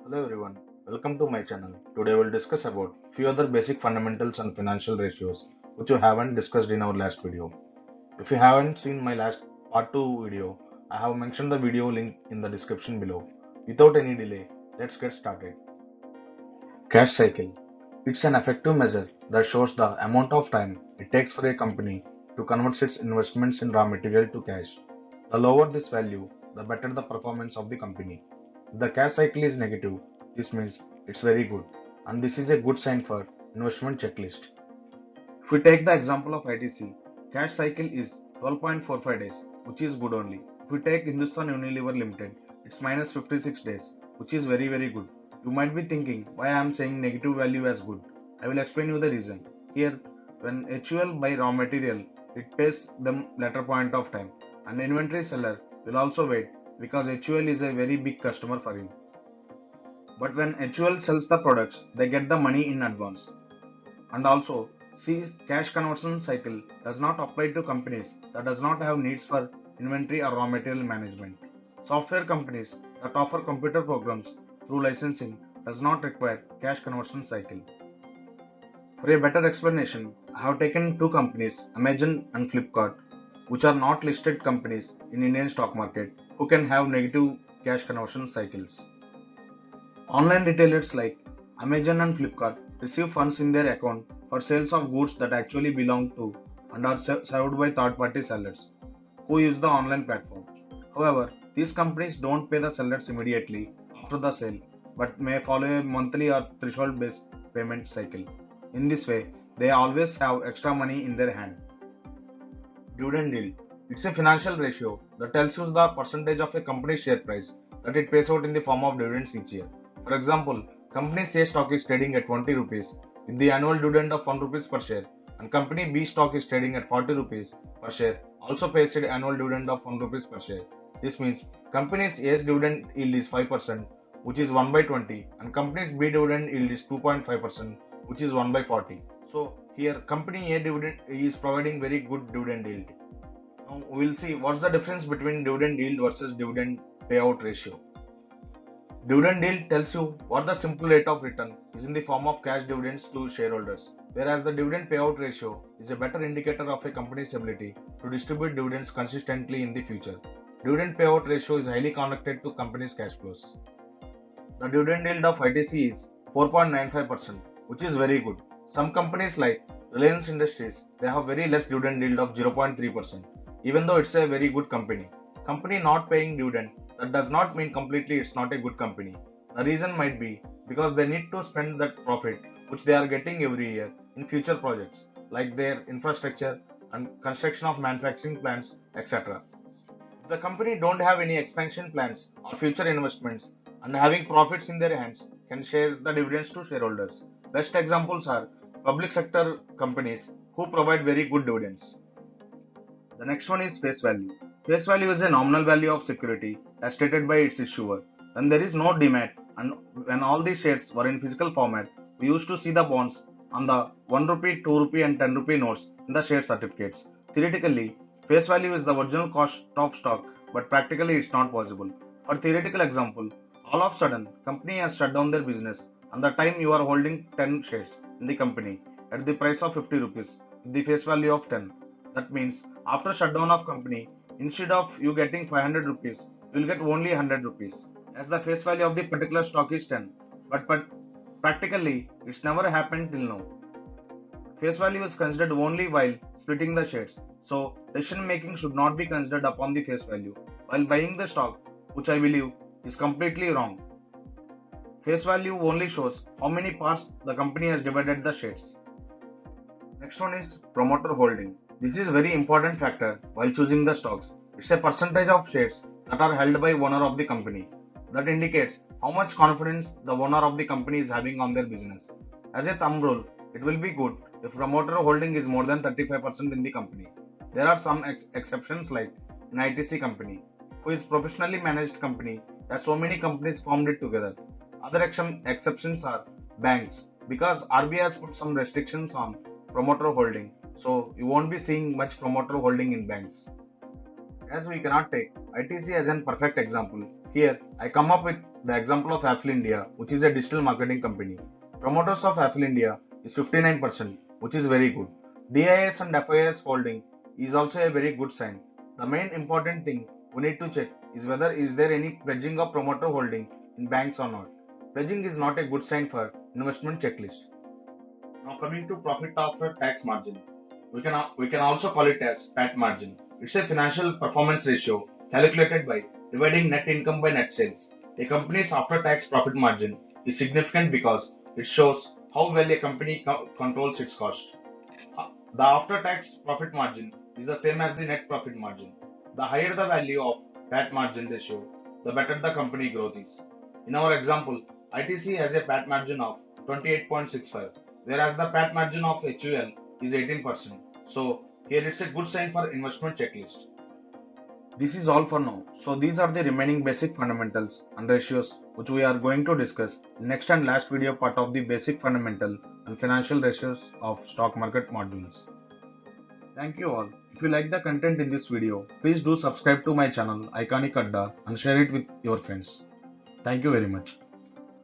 Hello everyone, welcome to my channel. Today we'll discuss about few other basic fundamentals and financial ratios which we haven't discussed in our last video. If you haven't seen my last part 2 video, I have mentioned the video link in the description below. Without any delay, let's get started. Cash cycle. It's an effective measure that shows the amount of time it takes for a company to convert its investments in raw material to cash. The lower this value, the better the performance of the company. If the cash cycle is negative, this means it's very good, and this is a good sign for investment checklist. If we take the example of ITC, cash cycle is 12.45 days, which is good only. If we take Hindustan Unilever Limited, it's minus 56 days, which is very good. You might be thinking why I am saying negative value as good. I will explain you the reason. Here, when HUL buy raw material, it pays them later point of time, and inventory seller will also wait because HUL is a very big customer for him. But when HUL sells the products, they get the money in advance. And also, see, cash conversion cycle does not apply to companies that does not have needs for inventory or raw material management. Software companies that offer computer programs through licensing does not require cash conversion cycle. For a better explanation, I have taken two companies, Amazon and Flipkart, which are not listed companies in Indian stock market who can have negative cash conversion cycles. Online retailers like Amazon and Flipkart receive funds in their account for sales of goods that actually belong to and are served by third party sellers who use the online platform. However, these companies don't pay the sellers immediately after the sale but may follow a monthly or threshold based payment cycle. In this way, they always have extra money in their hand. Dividend yield. It's a financial ratio that tells you the percentage of a company's share price that it pays out in the form of dividends each year. For example, company A stock is trading at 20 rupees with the annual dividend of 1 rupees per share, and company B stock is trading at 40 rupees per share, also pays an annual dividend of 1 rupees per share. This means company's A's dividend yield is 5%, which is 1 by 20, and company's B dividend yield is 2.5%, which is 1 by 40. So here company A dividend is providing very good dividend yield. Now we will see what's the difference between dividend yield versus dividend payout ratio. Dividend yield tells you what the simple rate of return is in the form of cash dividends to shareholders, whereas the dividend payout ratio is a better indicator of a company's ability to distribute dividends consistently in the future. Dividend payout ratio is highly connected to company's cash flows. The dividend yield of ITC is 4.95%, which is very good. Some companies like Reliance Industries, they have very less dividend yield of 0.3%, even though it's a very good company. Company not paying dividend, that does not mean completely it's not a good company. The reason might be because they need to spend that profit which they are getting every year in future projects like their infrastructure and construction of manufacturing plants, etc. If the company don't have any expansion plans or future investments and having profits in their hands can share the dividends to shareholders. Best examples are public sector companies who provide very good dividends. The next one is face value. Face value is a nominal value of security as stated by its issuer. When there is no demat and when all these shares were in physical format, we used to see the bonds on the 1 rupee, 2 rupee and 10 rupee notes in the share certificates. Theoretically, face value is the original cost of stock, but practically it's not possible. For theoretical example, all of a sudden company has shut down their business and the time you are holding 10 shares in the company at the price of 50 rupees with the face value of 10. That means after shutdown of company, instead of you getting 500 rupees, you will get only 100 rupees as the face value of the particular stock is 10. But practically, it's never happened till now. Face value is considered only while splitting the shares. So, decision making should not be considered upon the face value. While buying the stock, which I believe is completely wrong. Face value only shows how many parts the company has divided the shares. Next one is promoter holding. This is a very important factor while choosing the stocks. It's a percentage of shares that are held by owner of the company. That indicates how much confidence the owner of the company is having on their business. As a thumb rule, it will be good if promoter holding is more than 35% in the company. There are some exceptions like an ITC company, who is professionally managed company as so many companies formed it together. Other exceptions are banks because RBI has put some restrictions on promoter holding, so you won't be seeing much promoter holding in banks. As we cannot take ITC as an perfect example, Here, I come up with the example of Apple India, which is a digital marketing company. Promoters of Apple India is 59%, which is very good. DIS and FIS holding is also a very good sign. The main important thing we need to check is whether is there any pledging of promoter holding in banks or not. Pledging is not a good sign for investment checklist. Now coming to profit after tax margin. We can also call it as PAT margin. It's a financial performance ratio calculated by dividing net income by net sales. A company's after tax profit margin is significant because it shows how well a company controls its cost. The after tax profit margin is the same as the net profit margin. The higher the value of PAT margin ratio, the better the company growth is. In our example, ITC has a PAT margin of 28.65, whereas the PAT margin of HUL is 18%. So here it's a good sign for investment checklist. This is all for now. So these are the remaining basic fundamentals and ratios which we are going to discuss in next and last video part of the basic fundamental and financial ratios of stock market modules. Thank you all. If you like the content in this video, please do subscribe to my channel Iconic Adda and share it with your friends. Thank you very much.